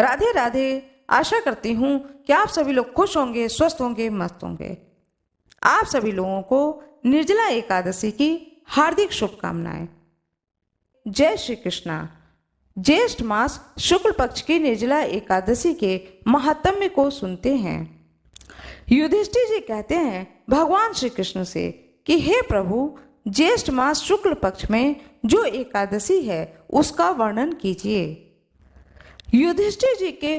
राधे राधे। आशा करती हूँ कि आप सभी लोग खुश होंगे, स्वस्थ होंगे, मस्त होंगे। आप सभी लोगों को निर्जला एकादशी की हार्दिक शुभकामनाएं। जय श्री कृष्णा। ज्येष्ठ मास शुक्ल पक्ष की निर्जला एकादशी के महात्म्य को सुनते हैं। युधिष्ठिर जी कहते हैं भगवान श्री कृष्ण से कि हे प्रभु, ज्येष्ठ मास शुक्ल पक्ष में जो एकादशी है उसका वर्णन कीजिए। युधिष्ठिर जी के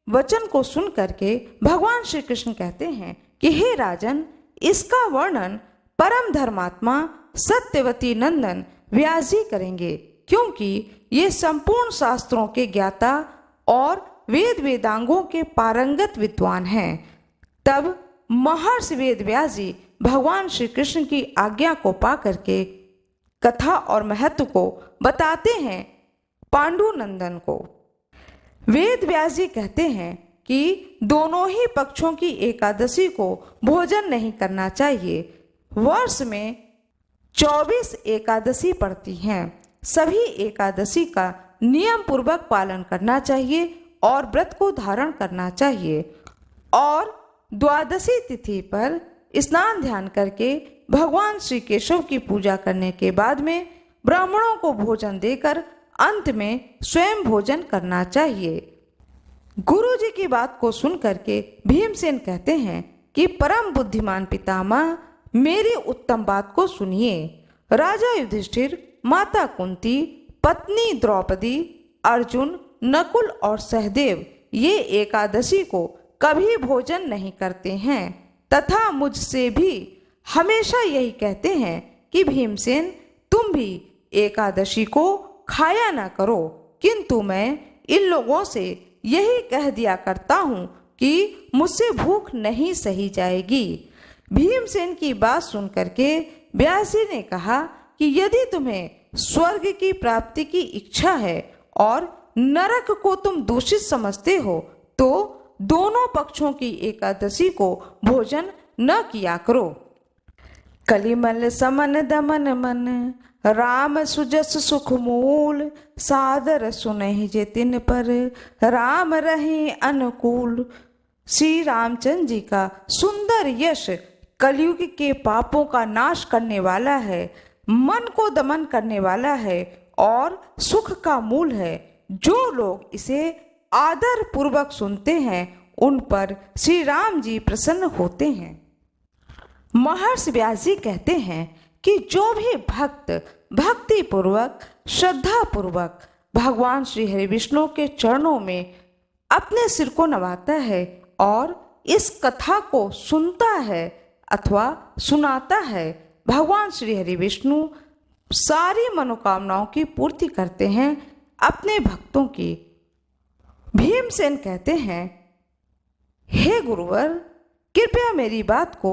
वचन को सुन करके भगवान श्री कृष्ण कहते हैं कि हे राजन, इसका वर्णन परम धर्मात्मा सत्यवती नंदन व्यास जी करेंगे, क्योंकि ये संपूर्ण शास्त्रों के ज्ञाता और वेद वेदांगों के पारंगत विद्वान हैं। तब महर्षि वेद व्यास जी भगवान श्री कृष्ण की आज्ञा को पा करके कथा और महत्व को बताते हैं पांडु नंदन को। वेद व्यास जी कहते हैं कि दोनों ही पक्षों की एकादशी को भोजन नहीं करना चाहिए। वर्ष में 24 एकादशी पड़ती हैं। सभी एकादशी का नियम पूर्वक पालन करना चाहिए और व्रत को धारण करना चाहिए। और द्वादशी तिथि पर स्नान ध्यान करके भगवान श्री केशव की पूजा करने के बाद में ब्राह्मणों को भोजन देकर अंत में स्वयं भोजन करना चाहिए। गुरु जी की बात को सुन करके भीमसेन कहते हैं कि परम बुद्धिमान पितामह, मेरी उत्तम बात को सुनिए। राजा युधिष्ठिर, माता कुंती, पत्नी द्रौपदी, अर्जुन, नकुल और सहदेव ये एकादशी को कभी भोजन नहीं करते हैं तथा मुझसे भी हमेशा यही कहते हैं कि भीमसेन, तुम भी एकादशी को खाया ना करो। किंतु मैं इन लोगों से यही कह दिया करता हूँ कि मुझसे भूख नहीं सही जाएगी। भीमसेन की बात सुन करके व्यास जी ने कहा कि यदि तुम्हें स्वर्ग की प्राप्ति की इच्छा है और नरक को तुम दूषित समझते हो तो दोनों पक्षों की एकादशी को भोजन न किया करो। कलिमल समन दमन मन, राम सुजस सुख मूल, सादर सुनहि जे तिन पर, राम रहे अनुकूल। श्री रामचंद्र जी का सुंदर यश कलयुग के पापों का नाश करने वाला है, मन को दमन करने वाला है और सुख का मूल है। जो लोग इसे आदर पूर्वक सुनते हैं उन पर श्री राम जी प्रसन्न होते हैं। महर्षि व्यास जी कहते हैं कि जो भी भक्त भक्ति पूर्वक, श्रद्धा पूर्वक भगवान श्री हरि विष्णु के चरणों में अपने सिर को नवाता है और इस कथा को सुनता है अथवा सुनाता है, भगवान श्री हरि विष्णु सारी मनोकामनाओं की पूर्ति करते हैं अपने भक्तों की। भीमसेन कहते हैं, हे गुरुवर, कृपया मेरी बात को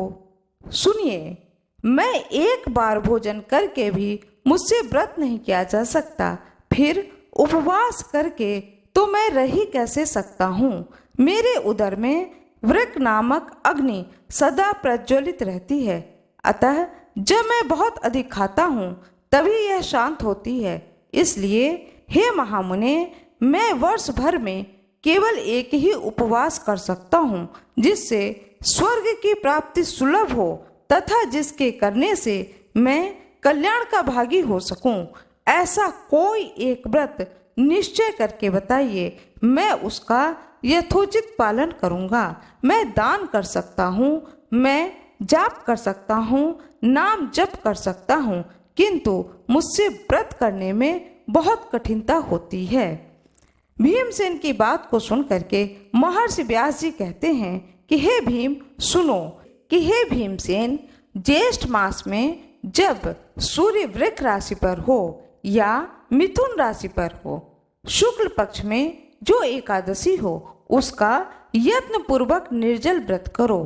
सुनिए। मैं एक बार भोजन करके भी मुझसे व्रत नहीं किया जा सकता, फिर उपवास करके तो मैं रह ही कैसे सकता हूँ। मेरे उदर में वृक नामक अग्नि सदा प्रज्वलित रहती है, अतः जब मैं बहुत अधिक खाता हूँ तभी यह शांत होती है। इसलिए हे महामुने, मैं वर्ष भर में केवल एक ही उपवास कर सकता हूँ जिससे स्वर्ग की प्राप्ति सुलभ हो तथा जिसके करने से मैं कल्याण का भागी हो सकूं। ऐसा कोई एक व्रत निश्चय करके बताइए, मैं उसका यथोचित पालन करूंगा। मैं दान कर सकता हूँ, मैं जाप कर सकता हूँ, नाम जप कर सकता हूँ, किंतु मुझसे व्रत करने में बहुत कठिनता होती है। भीमसेन की बात को सुन करके महर्षि व्यास जी कहते हैं कि हे भीम, सुनो कि हे भीमसेन, ज्येष्ठ मास में जब सूर्य वृक राशि पर हो या मिथुन राशि पर हो, शुक्ल पक्ष में जो एकादशी हो उसका यत्न पूर्वक निर्जल व्रत करो।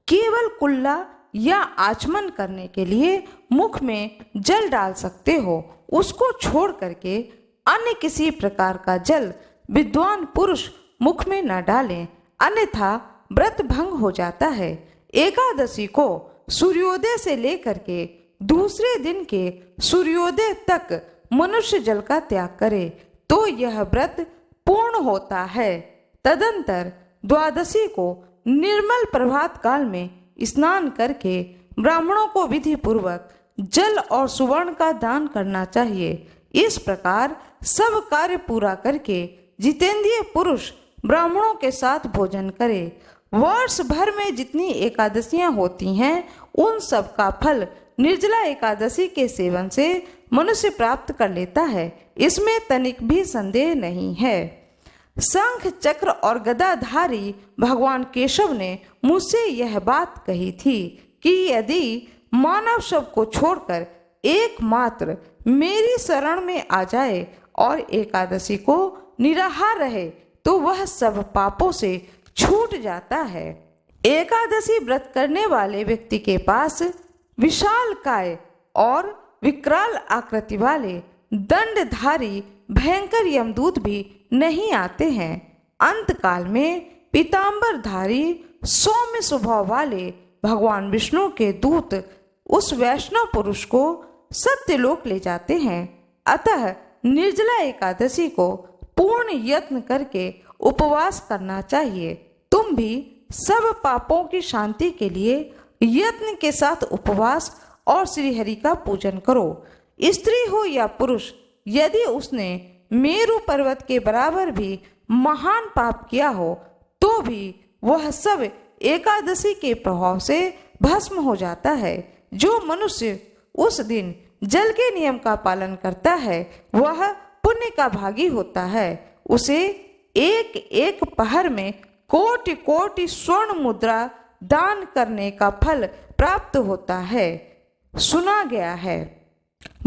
केवल कुल्ला या आचमन करने के लिए मुख में जल डाल सकते हो, उसको छोड़ करके अन्य किसी प्रकार का जल विद्वान पुरुष मुख में न डालें, अन्यथा व्रत भंग हो जाता है। एकादशी को सूर्योदय से लेकर के दूसरे दिन के सूर्योदय तक मनुष्य जल का त्याग करे तो यह व्रत पूर्ण होता है। तदंतर द्वादशी को निर्मल प्रभात काल में स्नान करके ब्राह्मणों को विधि पूर्वक जल और सुवर्ण का दान करना चाहिए। इस प्रकार सब कार्य पूरा करके जितेंद्रिय पुरुष ब्राह्मणों के साथ भोजन करे। वर्ष भर में जितनी एकादशियां होती हैं उन सब का फल निर्जला एकादशी के सेवन से मनुष्य प्राप्त कर लेता है, इसमें तनिक भी संदेह नहीं है। शंख चक्र और गदाधारी भगवान केशव ने मुझसे यह बात कही थी कि यदि मानव सब को छोड़कर एकमात्र मेरी शरण में आ जाए और एकादशी को निराहार रहे तो वह सब पापों से छूट जाता है। एकादशी व्रत करने वाले व्यक्ति के पास विशाल काय और विकराल आकृति वाले दंडधारी भयंकर यमदूत भी नहीं आते हैं। अंत काल में पीतांबरधारी सौम्य स्वभाव वाले भगवान विष्णु के दूत उस वैष्णव पुरुष को सत्यलोक ले जाते हैं। अतः निर्जला एकादशी को पूर्ण यत्न करके उपवास करना चाहिए। तुम भी सब पापों की शांति के लिए यत्न के साथ उपवास और श्री हरि का पूजन करो। स्त्री हो या पुरुष, यदि उसने मेरु पर्वत के बराबर भी महान पाप किया हो तो भी वह सब एकादशी के प्रभाव से भस्म हो जाता है। जो मनुष्य उस दिन जल के नियम का पालन करता है वह पुण्य का भागी होता है। उसे एक एक पहर में कोटि कोटि स्वर्ण मुद्रा दान करने का फल प्राप्त होता है। सुना गया है,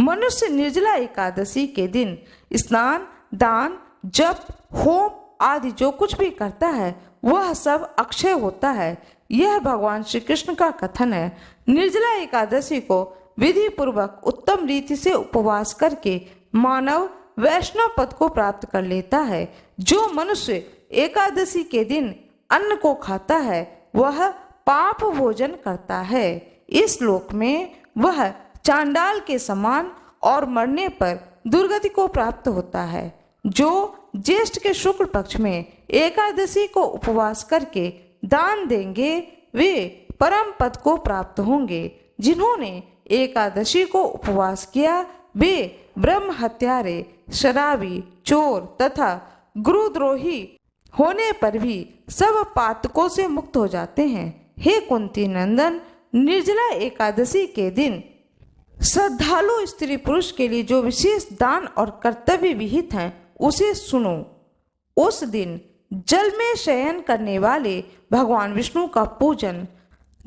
मनुष्य निर्जला एकादशी के दिन स्नान, दान, जप, होम आदि जो कुछ भी करता है वह सब अक्षय होता है। यह भगवान श्री कृष्ण का कथन है। निर्जला एकादशी को विधि पूर्वक उत्तम रीति से उपवास करके मानव वैष्णव पद को प्राप्त कर लेता है। जो मनुष्य एकादशी के दिन अन्न को खाता है वह पाप भोजन करता है। इस लोक में वह चांडाल के समान और मरने पर दुर्गति को प्राप्त होता है। जो ज्येष्ठ के शुक्ल पक्ष में एकादशी को उपवास करके दान देंगे वे परम पद को प्राप्त होंगे। जिन्होंने एकादशी को उपवास किया वे ब्रह्म हत्यारे, शराबी, चोर तथा गुरुद्रोही होने पर भी सब पातकों से मुक्त हो जाते हैं। हे कुंती नंदन, निर्जला एकादशी के दिन श्रद्धालु स्त्री पुरुष के लिए जो विशेष दान और कर्तव्य विहित हैं उसे सुनो। उस दिन जल में शयन करने वाले भगवान विष्णु का पूजन,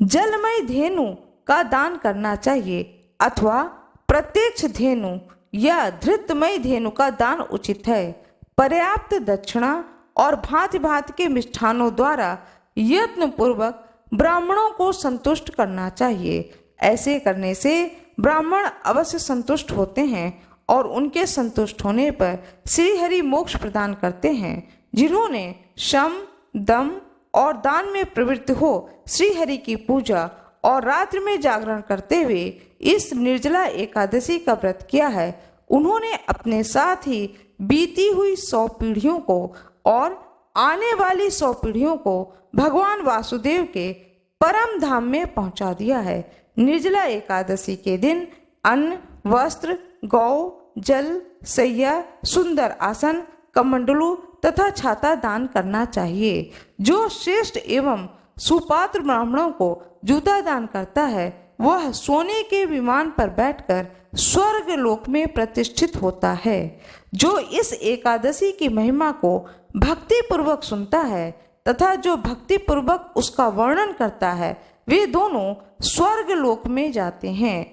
जलमय धेनु का दान करना चाहिए अथवा प्रत्यक्ष धेनु या धृतमय धेनु का दान उचित है। पर्याप्त दक्षिणा और भांति भांति के मिष्ठानों द्वारा यत्न पूर्वक ब्राह्मणों को संतुष्ट करना चाहिए। ऐसे करने से ब्राह्मण अवश्य संतुष्ट होते हैं और उनके संतुष्ट होने पर श्री हरि मोक्ष प्रदान करते हैं। जिन्होंने शम, दम और दान में प्रवृत्त हो श्री हरि की पूजा और रात्रि में जागरण करते हुए इस निर्जला एकादशी का व्रत किया है, उन्होंने अपने साथ ही बीती हुई 100 पीढ़ियों को और आने वाली 100 पीढ़ियों को भगवान वासुदेव के परम धाम में पहुंचा दिया है। निर्जला एकादशी के दिन अन्न, वस्त्र, गौ, जल, सैया, सुंदर आसन, कमंडलू तथा छाता दान करना चाहिए। जो श्रेष्ठ एवं सुपात्र ब्राह्मणों को जूता दान करता है वह सोने के विमान पर बैठकर स्वर्ग लोक में प्रतिष्ठित होता है। जो इस एकादशी की महिमा को भक्ति पूर्वक सुनता है तथा जो भक्ति पूर्वक उसका वर्णन करता है वे दोनों स्वर्ग लोक में जाते हैं।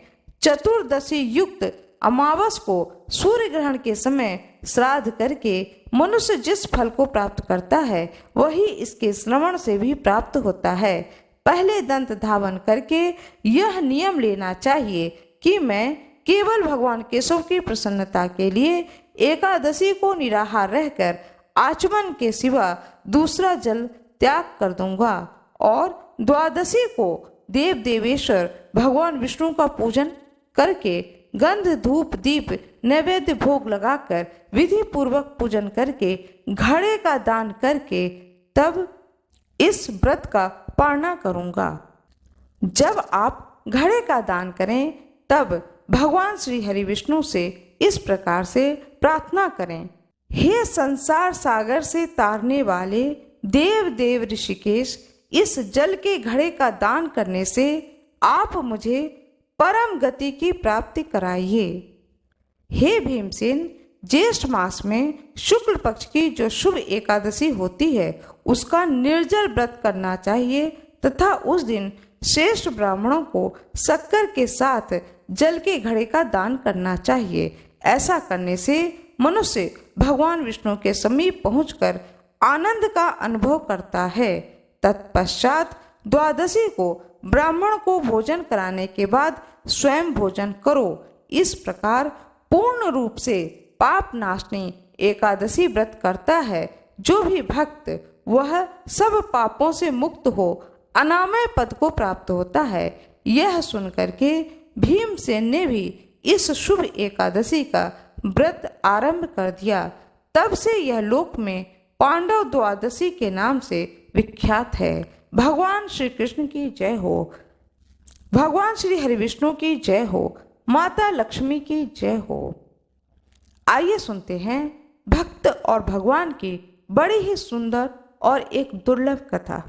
चतुर्दशी युक्त अमावस को सूर्य ग्रहण के समय श्राद्ध करके मनुष्य जिस फल को प्राप्त करता है वही इसके श्रवण से भी प्राप्त होता है। पहले दंत धावन करके यह नियम लेना चाहिए कि मैं केवल भगवान केशव की प्रसन्नता के लिए एकादशी को निराहार रहकर आचमन के सिवा दूसरा जल त्याग कर दूंगा और द्वादशी को देव देवेश्वर भगवान विष्णु का पूजन करके गंध, धूप, दीप, नैवेद्य भोग लगाकर विधि पूर्वक पूजन करके घड़े का दान करके तब इस व्रत का पालना करूँगा। जब आप घड़े का दान करें तब भगवान श्री हरि विष्णु से इस प्रकार से प्रार्थना करें, हे संसार सागर से तारने वाले देव देव ऋषिकेश, इस जल के घड़े का दान करने से आप मुझे परम गति की प्राप्ति कराइए। हे भीमसेन, ज्येष्ठ मास में शुक्ल पक्ष की जो शुभ एकादशी होती है उसका निर्जल व्रत करना चाहिए तथा उस दिन श्रेष्ठ ब्राह्मणों को शक्कर के साथ जल के घड़े का दान करना चाहिए। ऐसा करने से मनुष्य भगवान विष्णु के समीप पहुंचकर आनंद का अनुभव करता है। तत्पश्चात द्वादशी को ब्राह्मण को भोजन कराने के बाद स्वयं भोजन करो। इस प्रकार पूर्ण रूप से पाप नाशनी एकादशी व्रत करता है जो भी भक्त, वह सब पापों से मुक्त हो अनामय पद को प्राप्त होता है। यह सुनकर के भीमसेन ने भी इस शुभ एकादशी का व्रत आरंभ कर दिया। तब से यह लोक में पांडव द्वादशी के नाम से विख्यात है। भगवान श्री कृष्ण की जय हो, भगवान श्री हरि विष्णु की जय हो, माता लक्ष्मी की जय हो। आइए सुनते हैं भक्त और भगवान की बड़ी ही सुंदर और एक दुर्लभ कथा।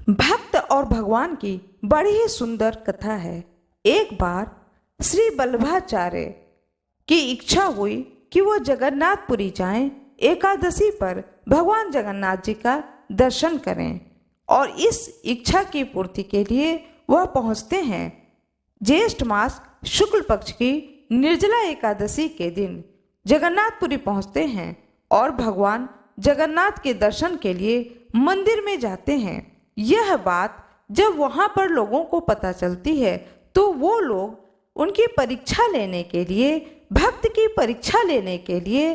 भक्त और भगवान की बड़ी ही सुंदर कथा है। एक बार श्री वल्लभाचार्य की इच्छा हुई कि वो जगन्नाथपुरी जाएं, एकादशी पर भगवान जगन्नाथ जी का दर्शन करें, और इस इच्छा की पूर्ति के लिए वह पहुंचते हैं। ज्येष्ठ मास शुक्ल पक्ष की निर्जला एकादशी के दिन जगन्नाथपुरी पहुंचते हैं और भगवान जगन्नाथ के दर्शन के लिए मंदिर में जाते हैं। यह बात जब वहां पर लोगों को पता चलती है तो वो लोग उनकी परीक्षा लेने के लिए, भक्त की परीक्षा लेने के लिए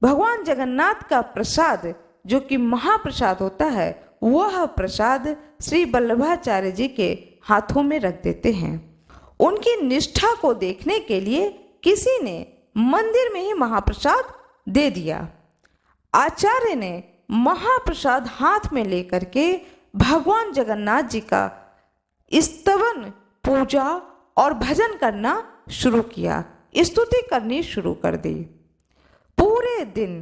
भगवान जगन्नाथ का प्रसाद, जो कि महाप्रसाद होता है, वह प्रसाद श्री वल्लभाचार्य जी के हाथों में रख देते हैं। उनकी निष्ठा को देखने के लिए किसी ने मंदिर में ही महाप्रसाद दे दिया। आचार्य ने महाप्रसाद हाथ में लेकर के भगवान जगन्नाथ जी का स्तवन, पूजा और भजन करना शुरू किया, स्तुति करनी शुरू कर दी। पूरे दिन,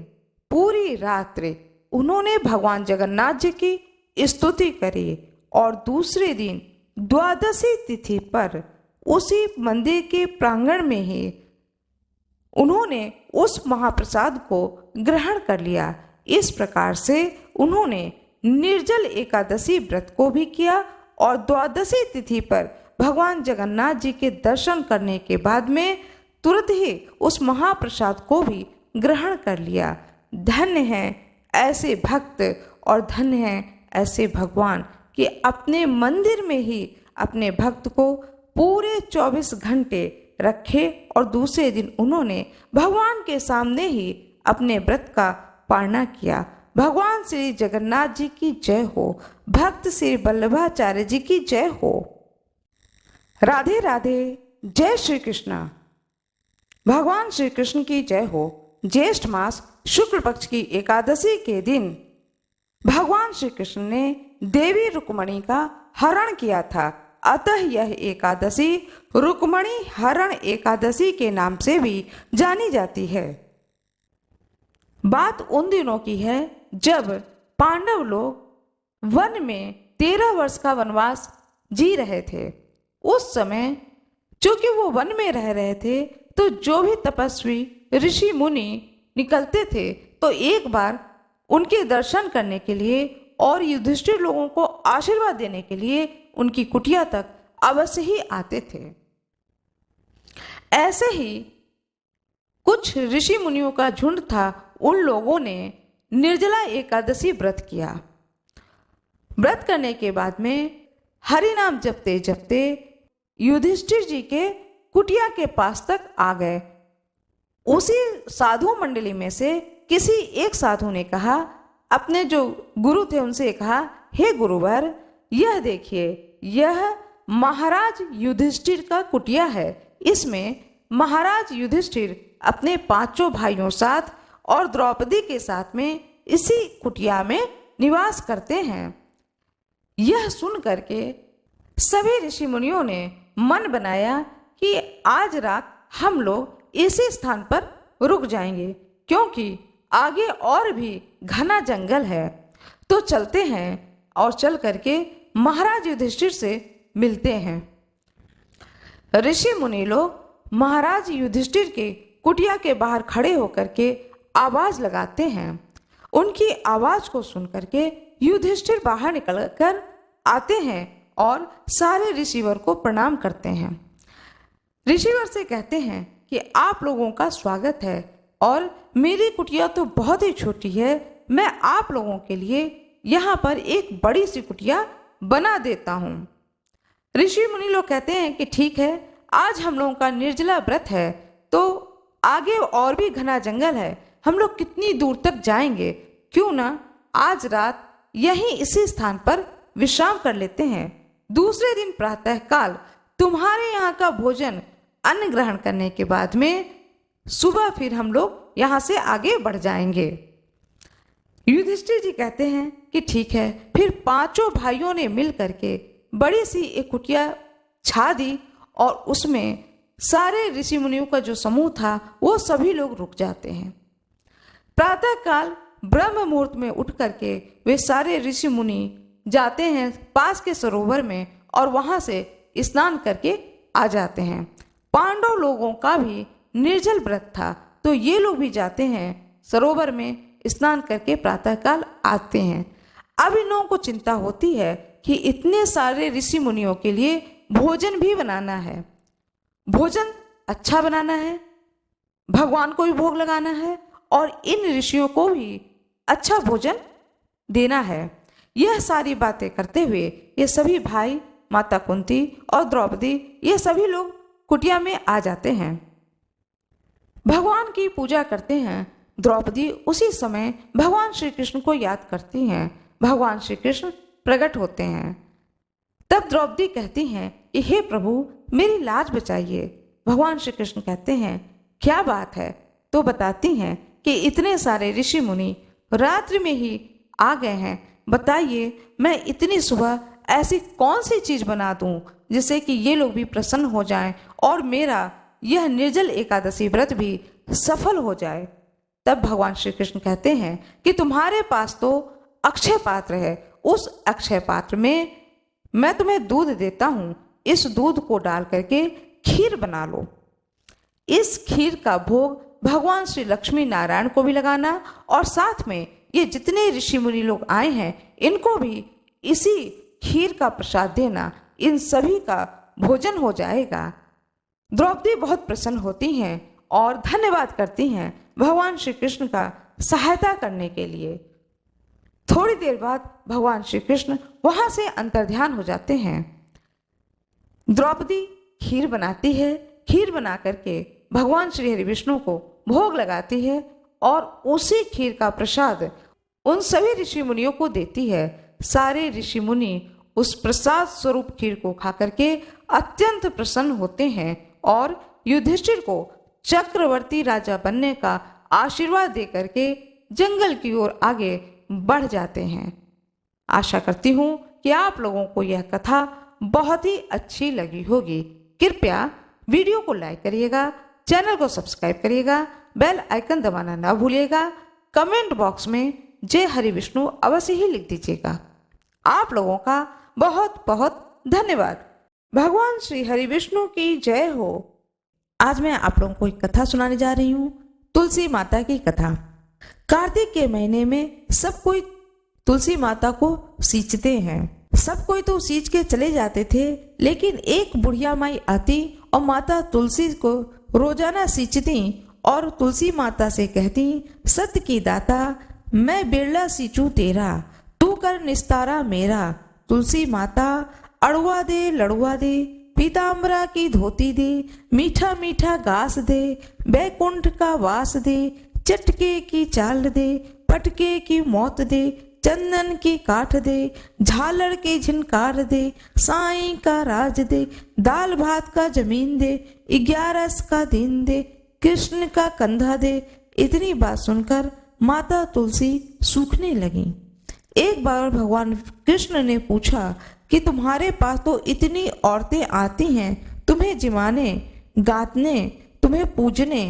पूरी रात्रि उन्होंने भगवान जगन्नाथ जी की स्तुति करी और दूसरे दिन द्वादशी तिथि पर उसी मंदिर के प्रांगण में ही उन्होंने उस महाप्रसाद को ग्रहण कर लिया। इस प्रकार से उन्होंने निर्जल एकादशी व्रत को भी किया और द्वादशी तिथि पर भगवान जगन्नाथ जी के दर्शन करने के बाद में तुरंत ही उस महाप्रसाद को भी ग्रहण कर लिया। धन्य है ऐसे भक्त और धन्य है ऐसे भगवान कि अपने मंदिर में ही अपने भक्त को पूरे 24 घंटे रखे और दूसरे दिन उन्होंने भगवान के सामने ही अपने व्रत का पालना किया। भगवान श्री जगन्नाथ जी की जय हो, भक्त श्री वल्लभाचार्य जी की जय हो। राधे राधे, जय श्री कृष्ण। भगवान श्री कृष्ण की जय हो। ज्येष्ठ मास शुक्ल पक्ष की एकादशी के दिन भगवान श्री कृष्ण ने देवी रुक्मणी का हरण किया था, अतः यह एकादशी रुक्मणी हरण एकादशी के नाम से भी जानी जाती है। बात उन दिनों की है जब पांडव लोग वन में 13 वर्ष का वनवास जी रहे थे। उस समय चूंकि वो वन में रह रहे थे तो जो भी तपस्वी ऋषि मुनि निकलते थे तो एक बार उनके दर्शन करने के लिए और युधिष्ठिर लोगों को आशीर्वाद देने के लिए उनकी कुटिया तक अवश्य ही आते थे। ऐसे ही कुछ ऋषि मुनियों का झुंड था। उन लोगों ने निर्जला एकादशी व्रत किया। व्रत करने के बाद में हरि नाम जपते जपते युधिष्ठिर जी के कुटिया के पास तक आ गए। उसी साधु मंडली में से किसी एक साधु ने कहा, अपने जो गुरु थे उनसे कहा, हे गुरुवर, यह देखिए, यह महाराज युधिष्ठिर का कुटिया है। इसमें महाराज युधिष्ठिर अपने 5 भाइयों साथ और द्रौपदी के साथ में इसी कुटिया में निवास करते हैं। यह सुन करके सभी ऋषि मुनियों ने मन बनाया कि आज रात हम लोग इसी स्थान पर रुक जाएंगे, क्योंकि आगे और भी घना जंगल है। तो चलते हैं और चल करके महाराज युधिष्ठिर से मिलते हैं। ऋषि मुनि लोग महाराज युधिष्ठिर के कुटिया के बाहर खड़े होकर के आवाज लगाते हैं। उनकी आवाज को सुन करके युधिष्ठिर बाहर निकल कर आते हैं और सारे ऋषिवर को प्रणाम करते हैं। ऋषिवर से कहते हैं कि आप लोगों का स्वागत है और मेरी कुटिया तो बहुत ही छोटी है, मैं आप लोगों के लिए यहाँ पर एक बड़ी सी कुटिया बना देता हूँ। ऋषि मुनि लोग कहते हैं कि ठीक है, आज हम लोगों का निर्जला व्रत है, तो आगे और भी घना जंगल है, हम लोग कितनी दूर तक जाएंगे, क्यों ना आज रात यहीं इसी स्थान पर विश्राम कर लेते हैं। दूसरे दिन प्रातः काल तुम्हारे यहाँ का भोजन अन्न ग्रहण करने के बाद में सुबह फिर हम लोग यहाँ से आगे बढ़ जाएंगे। युधिष्ठिर जी कहते हैं कि ठीक है। फिर पांचों भाइयों ने मिल करके बड़ी सी एक कुटिया छा दी और उसमें सारे ऋषि मुनियों का जो समूह था वो सभी लोग रुक जाते हैं। प्रातः काल ब्रह्म मुहूर्त में उठ करके वे सारे ऋषि मुनि जाते हैं पास के सरोवर में और वहां से स्नान करके आ जाते हैं। पांडव लोगों का भी निर्जल व्रत था, तो ये लोग भी जाते हैं सरोवर में स्नान करके प्रातःकाल आते हैं। अब इन लोगों को चिंता होती है कि इतने सारे ऋषि मुनियों के लिए भोजन भी बनाना है, भोजन अच्छा बनाना है, भगवान को भी भोग लगाना है और इन ऋषियों को भी अच्छा भोजन देना है। यह सारी बातें करते हुए ये सभी भाई, माता कुंती और द्रौपदी, ये सभी लोग कुटिया में आ जाते हैं। भगवान की पूजा करते हैं। द्रौपदी उसी समय भगवान श्री कृष्ण को याद करती हैं। भगवान श्री कृष्ण प्रकट होते हैं। तब द्रौपदी कहती हैं कि हे प्रभु, मेरी लाज बचाइए। भगवान श्री कृष्ण कहते हैं क्या बात है? तो बताती हैं कि इतने सारे ऋषि मुनि रात्रि में ही आ गए हैं, बताइए मैं इतनी सुबह ऐसी कौन सी चीज बना दूं जिससे कि ये लोग भी प्रसन्न हो जाएं और मेरा यह निर्जल एकादशी व्रत भी सफल हो जाए। तब भगवान श्री कृष्ण कहते हैं कि तुम्हारे पास तो अक्षय पात्र है, उस अक्षय पात्र में मैं तुम्हें दूध देता हूँ, इस दूध को डाल करके खीर बना लो। इस खीर का भोग भगवान श्री लक्ष्मी नारायण को भी लगाना और साथ में ये जितने ऋषि मुनि लोग आए हैं इनको भी इसी खीर का प्रसाद देना, इन सभी का भोजन हो जाएगा। द्रौपदी बहुत प्रसन्न होती हैं और धन्यवाद करती हैं भगवान श्री कृष्ण का सहायता करने के लिए। थोड़ी देर बाद भगवान श्री कृष्ण वहां से अंतर्ध्यान हो जाते हैं। द्रौपदी खीर बनाती है, खीर बना करके भगवान श्री हरि विष्णु को भोग लगाती है और उसी खीर का प्रसाद उन सभी ऋषि मुनियों को देती है। सारे ऋषि मुनि उस प्रसाद स्वरूप खीर को खा करके अत्यंत प्रसन्न होते हैं और युधिष्ठिर को चक्रवर्ती राजा बनने का आशीर्वाद दे करके जंगल की ओर आगे बढ़ जाते हैं। आशा करती हूँ कि आप लोगों को यह कथा बहुत ही अच्छी लगी होगी। कृपया वीडियो को लाइक करिएगा, चैनल को सब्सक्राइब करिएगा, बेल आइकन दबाना ना भूलिएगा। कमेंट बॉक्स में जय हरि विष्णु अवश्य ही लिख दीजिएगा। आप लोगों का बहुत बहुत धन्यवाद। भगवान श्री हरि विष्णु की जय हो। आज मैं आप लोगों को एक कथा सुनाने जा रही हूँ, तुलसी माता की कथा। कार्तिक के महीने में सब कोई तुलसी माता को सींचते हैं। सब कोई तो सींच के चले जाते थे, लेकिन एक बुढ़िया माई आती और माता तुलसी को रोजाना सींचती और तुलसी माता से कहती, सत्य की दाता मैं बिरला सींचू तेरा, तू कर निस्तारा मेरा। तुलसी माता अड़ुआ दे लड़ुआ दे, पीताम्बरा की धोती दे, मीठा मीठा घास दे, बैकुंठ का वास दे, चटके की चाल दे, पटके की मौत दे, चंदन की काठ दे, झालर के झिनकार दे, साईं का राज दे, दाल भात का जमीन दे, 11 का दिन दे, कृष्ण का कंधा दे। इतनी बात सुनकर माता तुलसी सूखने लगी। एक बार भगवान कृष्ण ने पूछा कि तुम्हारे पास तो इतनी औरतें आती हैं तुम्हें जिमाने, गातने, तुम्हें पूजने,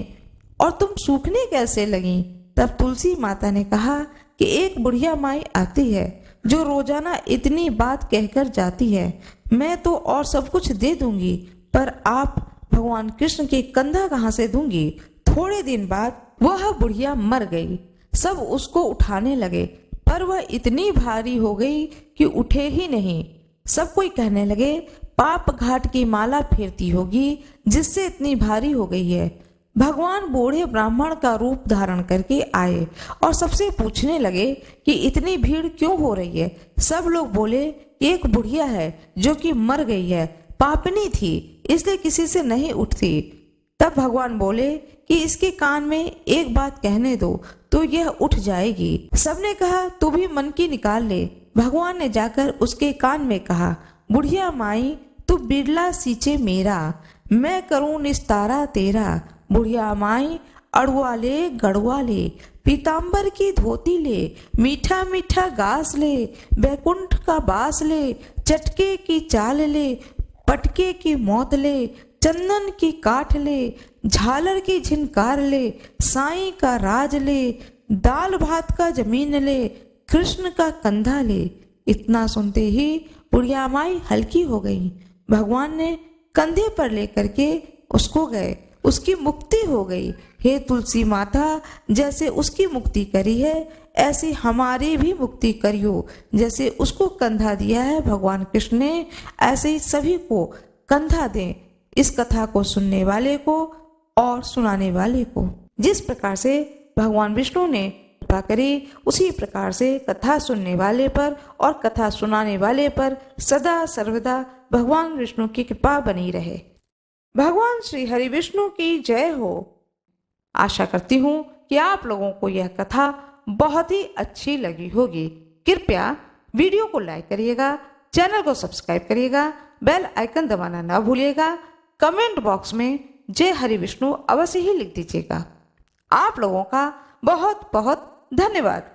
और तुम सूखने कैसे लगीं? तब तुलसी माता ने कहा कि एक बुढ़िया माई आती है जो रोजाना इतनी बात कहकर जाती है, मैं तो और सब कुछ दे दूंगी, पर आप भगवान कृष्ण के कंधा कहाँ से दूंगी। थोड़े दिन बाद वह बुढ़िया मर गई। सब उसको उठाने लगे, पर वह इतनी भारी हो गई कि उठे ही नहीं। सब कोई कहने लगे, पाप घाट की माला फेरती होगी जिससे इतनी भारी हो गई है। भगवान बूढ़े ब्राह्मण का रूप धारण करके आए और सबसे पूछने लगे कि इतनी भीड़ क्यों हो रही है। सब लोग बोले कि एक बुढ़िया है जो कि मर गई है, पापनी थी, इसलिए किसी से नहीं उठती। तब भगवान बोले कि इसके कान में एक बात कहने दो तो यह उठ जाएगी। सबने कहा तू भी मन की निकाल ले। भगवान ने जाकर उसके कान में कहा, बुढ़िया माई तू बिरला सींचे मेरा, मैं करूं निस्तारा तेरा। बुढ़िया माई अड़ुआ ले गड़ुआ ले, पीताम्बर की धोती ले, मीठा मीठा घास ले, बैकुंठ का बास ले, चटके की चाल ले, पटके की मौत ले, चंदन की काठ ले, झालर की झिनकार ले, साईं का राज ले, दाल भात का जमीन ले, कृष्ण का कंधा ले। इतना सुनते ही बुढ़िया माई हल्की हो गई। भगवान ने कंधे पर लेकर के उसको गए, उसकी मुक्ति हो गई। हे तुलसी माता, जैसे उसकी मुक्ति करी है ऐसे हमारी भी मुक्ति करियो। जैसे उसको कंधा दिया है भगवान कृष्ण ने, ऐसे ही सभी को कंधा दें, इस कथा को सुनने वाले को और सुनाने वाले को। जिस प्रकार से भगवान विष्णु ने कृपा करी, उसी प्रकार से कथा सुनने वाले पर और कथा सुनाने वाले पर सदा सर्वदा भगवान विष्णु की कृपा बनी रहे। भगवान श्री हरि विष्णु की जय हो। आशा करती हूँ कि आप लोगों को यह कथा बहुत ही अच्छी लगी होगी। कृपया वीडियो को लाइक करिएगा, चैनल को सब्सक्राइब करिएगा, बेल आइकन दबाना ना भूलिएगा। कमेंट बॉक्स में जय हरि विष्णु अवश्य ही लिख दीजिएगा। आप लोगों का बहुत बहुत धन्यवाद।